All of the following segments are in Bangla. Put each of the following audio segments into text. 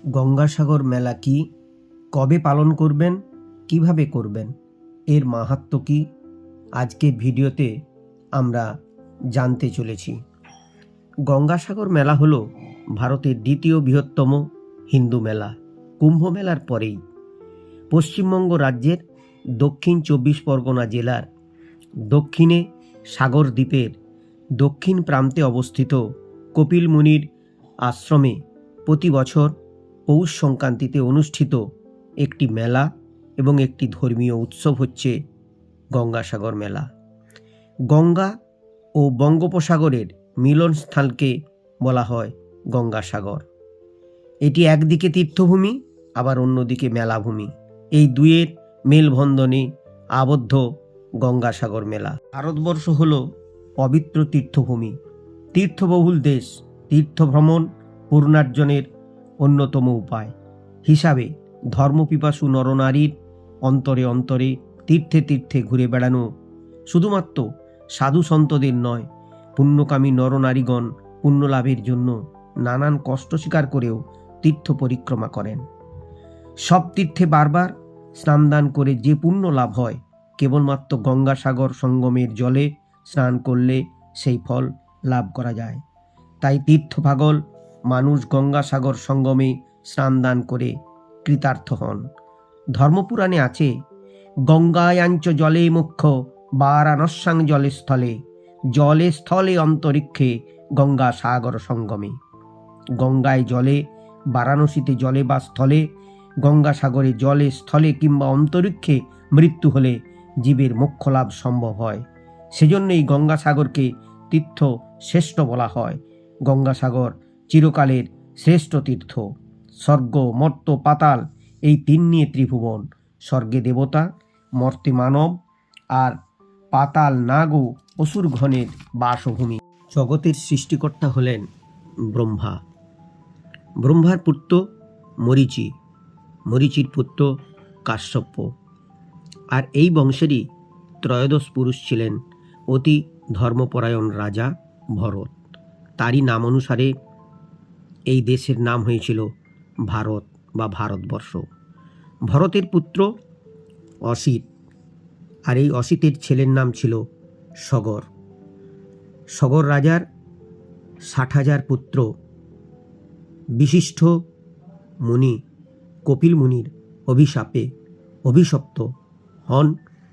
গঙ্গাসাগর মেলা কি, কবে পালন করবেন, কিভাবে করবেন, এর মাহাত্ম্য কি, আজকের ভিডিওতে আমরা জানতে চলেছি। গঙ্গাসাগর মেলা হলো ভারতের দ্বিতীয় বৃহত্তম হিন্দু মেলা। কুম্ভ মেলার পরেই পশ্চিমবঙ্গ রাজ্যের দক্ষিণ 24 পরগনা জেলার দক্ষিণে সাগর দ্বীপের দক্ষিণ প্রান্তে অবস্থিত কপিল মুনির আশ্রমে প্রতি বছর পৌষ সংক্রান্তিতে অনুষ্ঠিত একটি মেলা এবং একটি ধর্মীয় উৎসব হচ্ছে গঙ্গাসাগর মেলা। গঙ্গা ও বঙ্গোপসাগরের মিলনস্থানকে বলা হয় গঙ্গাসাগর। এটি একদিকে তীর্থভূমি, আবার অন্যদিকে মেলাভূমি। এই দুয়ের মেলবন্ধনে আবদ্ধ গঙ্গাসাগর মেলা। ভারতবর্ষ হল পবিত্র তীর্থভূমি, তীর্থবহুল দেশ। তীর্থভ্রমণ পুণ্যার্জনের অন্যতম উপায় হিসাবে ধর্মপিপাসু নরনারীর অন্তরে অন্তরে তীর্থে তীর্থে ঘুরে বেড়ানো শুধুমাত্র সাধু সন্তদের নয়, পুণ্যকামী নরনারীগণ পুণ্যলাভের জন্য নানান কষ্ট স্বীকার করেও তীর্থ পরিক্রমা করেন। সব তীর্থে বারবার স্নানদান করে যে পুণ্য লাভ হয়, কেবলমাত্র গঙ্গাসাগর সঙ্গমের জলে স্নান করলে সেই ফল লাভ করা যায়। তাই তীর্থপাগল মানুষ গঙ্গাসাগর সঙ্গমে স্নানদান করে কৃতার্থ হন। ধর্মপুরাণে আছে, গঙ্গায়াঞ্চ জলে মুখ্য বারাণস্যাং জলে স্থলে, জলে স্থলে অন্তরিক্ষে গঙ্গাসাগর সঙ্গমে। গঙ্গায় জলে, বারাণসীতে জলে বা স্থলে, গঙ্গাসাগরে জলে স্থলে কিংবা অন্তরিক্ষে মৃত্যু হলে জীবের মোক্ষ লাভ সম্ভব হয়। সেজন্যই গঙ্গাসাগরকে তীর্থ শ্রেষ্ঠ বলা হয়। গঙ্গাসাগর চিরকালের শ্রেষ্ঠ তীর্থ। স্বর্গ, মর্ত্য, পাতাল এই তিন নিয়ে ত্রিভুবন। স্বর্গে দেবতা, মর্তে মানব, আর পাতাল নাগ ও অসুর ঘনের বাসভূমি। জগতের সৃষ্টিকর্তা হলেন ব্রহ্মা। ব্রহ্মার পুত্র মরীচি, মরীচির পুত্র কাশ্যপ। আর এই বংশেরই ত্রয়োদশ পুরুষ ছিলেন অতি ধর্মপরায়ণ রাজা ভরত। তারই নাম অনুসারে এই দেশের নাম হয়েছিল ভারত বা ভারতবর্ষ। ভরতের পুত্র অসিত, আর এই অসিতের ছেলের নাম ছিল সগর। সগর রাজার 60,000 পুত্র বিশিষ্ট মুনি কপিল মুনির অভিশাপে অভিশপ্ত হন।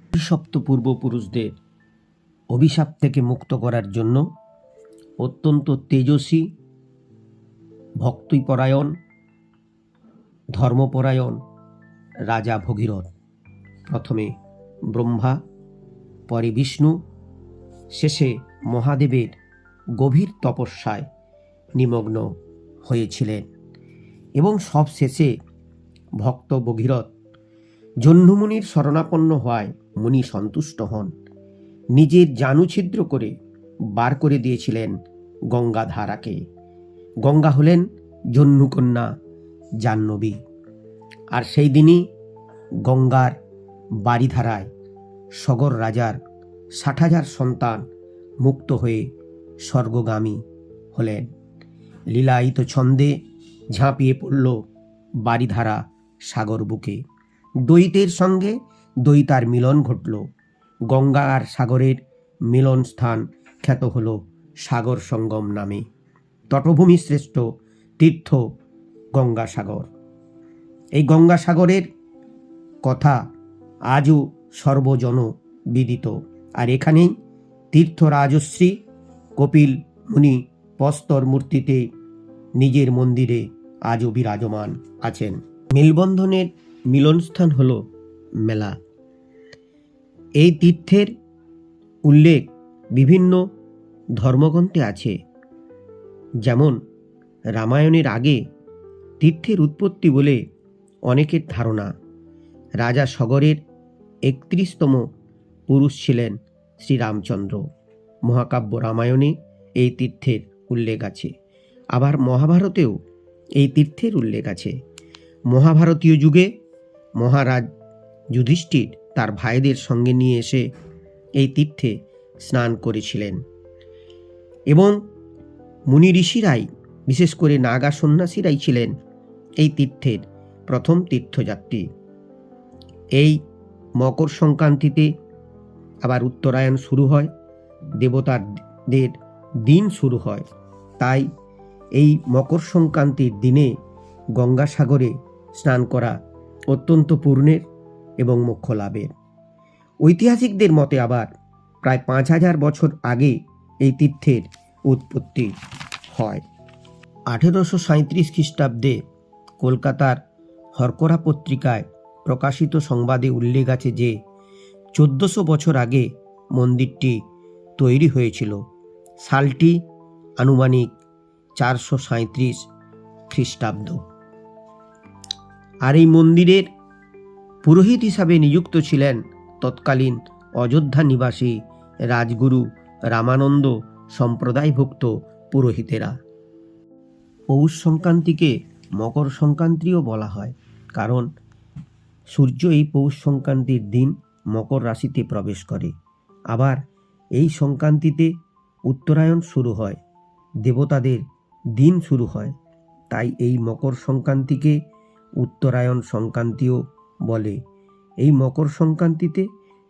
অভিশপ্ত পূর্বপুরুষদের অভিশাপ থেকে মুক্ত করার জন্য অত্যন্ত তেজস্বী, ভক্তিপরায়ণ, ধর্মপরায়ণ রাজা ভগীরথ প্রথমে ব্রহ্মা, পরে বিষ্ণু, শেষে মহাদেবের গভীর তপস্যায় নিমগ্ন হয়েছিলেন এবং সব শেষে ভক্ত ভগীরথ জহ্নুমুনির শরণাপন্ন হওয়ায় মুনি সন্তুষ্ট হন। নিজের জানু ছিদ্র করে বার করে দিয়েছিলেন গঙ্গাধারাকে। গঙ্গা হলেন জহ্নুকন্যা জাহ্নবী। আর সেই দিনই গঙ্গার বারিধারায় সগর রাজার 60,000 সন্তান মুক্ত হয়ে স্বর্গগামী হলেন। লীলায়িত ছন্দে ঝাঁপিয়ে পড়ল বারিধারা সাগর বুকে। দ্বৈতের সঙ্গে দ্বৈতার মিলন ঘটল। গঙ্গা আর সাগরের মিলন স্থান খ্যাত হল সাগর সঙ্গম নামে। তটভূমি শ্রেষ্ঠ তীর্থ গঙ্গাসাগর। এই গঙ্গাসাগরের কথা আজও সর্বজন বিদিত। আর এখানেই তীর্থ রাজশ্রী কপিল মুনি প্রস্তর মূর্তিতে নিজের মন্দিরে আজও বিরাজমান আছেন। মেলবন্ধনের মিলনস্থান হল মেলা। এই তীর্থের উল্লেখ বিভিন্ন ধর্মগ্রন্থে আছে। যেমন রামায়ণের আগে তীর্থের উৎপত্তি বলে অনেকের ধারণা। রাজা সগরের 31তম পুরুষ ছিলেন শ্রীরামচন্দ্র। মহাকাব্য রামায়ণে এই তীর্থের উল্লেখ আছে। আবার মহাভারতেও এই তীর্থের উল্লেখ আছে। মহাভারতীয় যুগে মহারাজ যুধিষ্ঠির তার ভাইদের সঙ্গে নিয়ে এসে এই তীর্থে স্নান করেছিলেন এবং মুনি ঋষিরাই, বিশেষ করে নাগা সন্ন্যাসীরাই ছিলেন এই তীর্থের প্রথম তীর্থযাত্রী। এই মকর সংক্রান্তিতে আবার উত্তরায়ণ শুরু হয়, দেবতাদের দিন শুরু হয়। তাই এই মকর সংক্রান্তির দিনে গঙ্গাসাগরে স্নান করা অত্যন্ত পুণ্যের এবং মোক্ষ লাভের। ঐতিহাসিকদের মতে আবার প্রায় 5000 বছর আগে এই তীর্থের উৎপত্তি হয়। 1837 খ্রিস্টাব্দে কলকাতার হরকরা পত্রিকায় প্রকাশিত সংবাদে উল্লেখ আছে যে 1400 বছর আগে মন্দিরটি তৈরি হয়েছিল। সালটি আনুমানিক 437 খ্রিস্টাব্দ। আর এই মন্দিরের পুরোহিত হিসাবে নিযুক্ত ছিলেন তৎকালীন অযোধ্যা নিবাসী রাজগুরু রামানন্দ সম্প্রদায়ভুক্ত পুরোহিতেরা। পৌষ সংক্রান্তিকে মকর সংক্রান্তিও বলা হয়, কারণ সূর্য এই পৌষ সংক্রান্তির দিন মকর রাশিতে প্রবেশ করে। আবার এই সংক্রান্তিতে উত্তরায়ণ শুরু হয়, দেবতাদের দিন শুরু হয়। তাই এই মকর সংক্রান্তিকে উত্তরায়ণ সংক্রান্তিও বলে। এই মকর সংক্রান্তিতে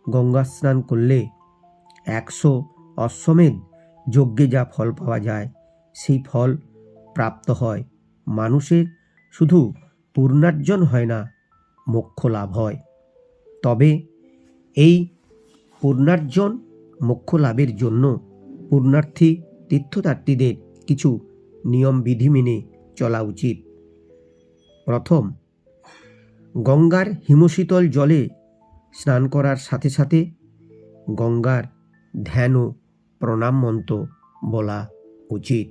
গঙ্গা স্নান করলে 100 অশ্বমেধ যজ্ঞে যা ফল পাওয়া যায় সেই ফল প্রাপ্ত হয়। মানুষের শুধু পুণ্যার্জন হয় না, মোক্ষ লাভ হয়। তবে এই পুণ্যার্জন মোক্ষ লাভের জন্য পুণ্যার্থী তীর্থযাত্রীদের কিছু নিয়ম বিধি মেনে চলা উচিত। প্রথম, গঙ্গার হিমশীতল জলে স্নান করার সাথে সাথে গঙ্গার ধ্যান ও প্রণাম মন্ত্র বলা উচিত।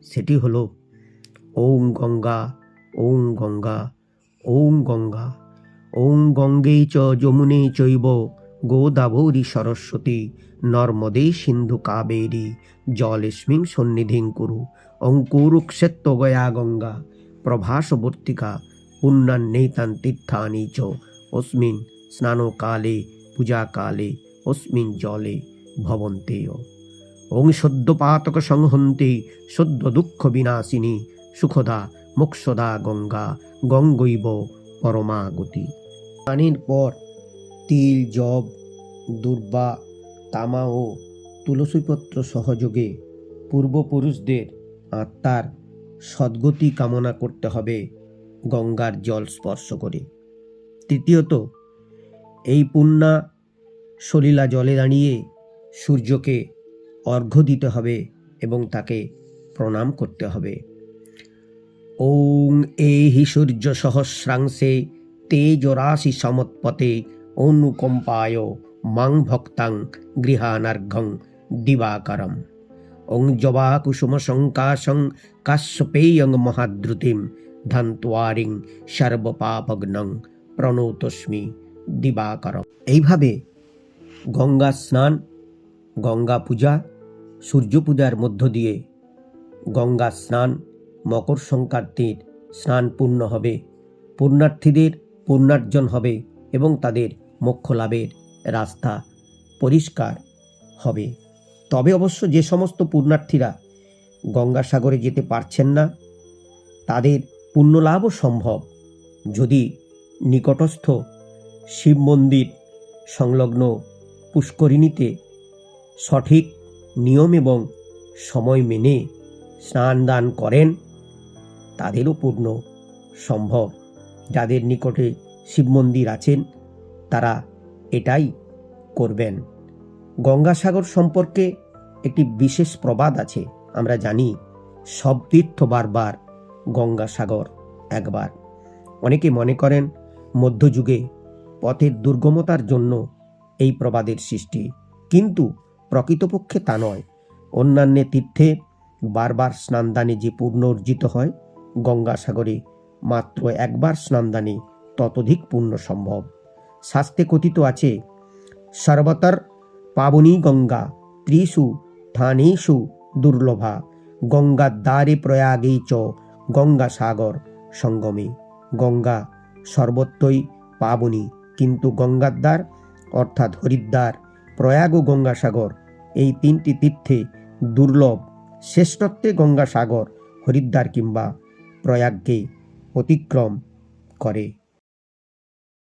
সেটি হলো ওং গঙ্গা, ওং গঙ্গা, ওং গঙ্গা, ওং গঙ্গে চ যমুনে চৈব গোদাবরী সরস্বতী নর্মদে সিন্ধু কাবেরী জলেস্মিং সন্নিধিং কুরু ওং কুরুক্ষেত্র গয়া গঙ্গা প্রভাসবর্তিকা পুণ্যান্নেতান তীর্থানি চ অস্মিন স্নানকালে পূজাকালে অস্মিন জলে ভবন্তেয় ওং সদ্যপাতক সংহন্তে সদ্য দুঃখ বিনাশিনী সুখদা মোক্ষদা গঙ্গা গঙ্গৈব পরমাগতি। স্নানের পর তিল, জব, দুর্বা, তামা ও তুলসীপত্র সহযোগে পূর্বপুরুষদের আত্মার সদ্গতি কামনা করতে হবে গঙ্গার জল স্পর্শ করে। তৃতীয়ত, এই পুণ্যা সলিলা জলে দাঁড়িয়ে সূর্যকে অর্ঘ্য দিতে হবে এবং তাকে প্রণাম করতে হবে। ওং এহি সূর্য সহস্রাংশে তেজরাশি সমৎপতে অনুকম্পায় মাং ভক্তাং গৃহানার্ঘং দিবাকরম ওং জবা কুসুম সংকাশং কাশ্যপেয়ং মহাদ্রুতিম ধান্ত্বারিং সর্বপাপগ্নং প্রণতস্মি দিবাকরম। এইভাবে গঙ্গা স্নান, গঙ্গা পূজা, সূর্য পূজার মধ্য দিয়ে গঙ্গা স্নান, মকর সংক্রান্তির স্নান পূর্ণ হবে, পুণ্যার্থীদের পুণ্যার্জন হবে এবং তাদের মোক্ষ লাভের রাস্তা পরিষ্কার হবে। তবে অবশ্য যে সমস্ত পুণ্যার্থীরা গঙ্গাসাগরে যেতে পারছেন না, তাদের পুণ্যলাভও সম্ভব যদি নিকটস্থ শিব মন্দির সংলগ্ন পুষ্করিণীতে সঠিক নিয়ম এবং সময় মেনে স্নান দান করেন। তাদেরও পূর্ণ সম্ভব। যাদের নিকটে শিব মন্দির আছেন তারা এটাই করবেন। গঙ্গাসাগর সম্পর্কে একটি বিশেষ প্রবাদ আছে। আমরা জানি সব তীর্থ বারবার, গঙ্গাসাগর একবার। অনেকে মনে করেন মধ্যযুগে পথের দুর্গমতার জন্য এই প্রবাদের সৃষ্টি, কিন্তু প্রকৃতপক্ষে তা নয়। অন্যান্য তীর্থে বারবার স্নানদানে যে পুণ্য অর্জিত হয়, গঙ্গাসাগরে মাত্র একবার স্নানদানে ততোধিক পুণ্য সম্ভব। শাস্ত্রে কথিত আছে, সর্বতর পাবনী গঙ্গা ত্রিষু স্থানেষু দুর্লভা গঙ্গাদ্বারে প্রয়াগে চ গঙ্গাসাগর সঙ্গমে। গঙ্গা সর্বত্রই পাবনী, কিন্তু গঙ্গাদ্বার অর্থাৎ হরিদ্বার, প্রয়াগ ও গঙ্গাসাগর এই তিনটি তীর্থে দুর্লভ। শ্রেষ্ঠত্বে গঙ্গাসাগর, হরিদ্বার কিংবা প্রয়াগকে অতিক্রম করে।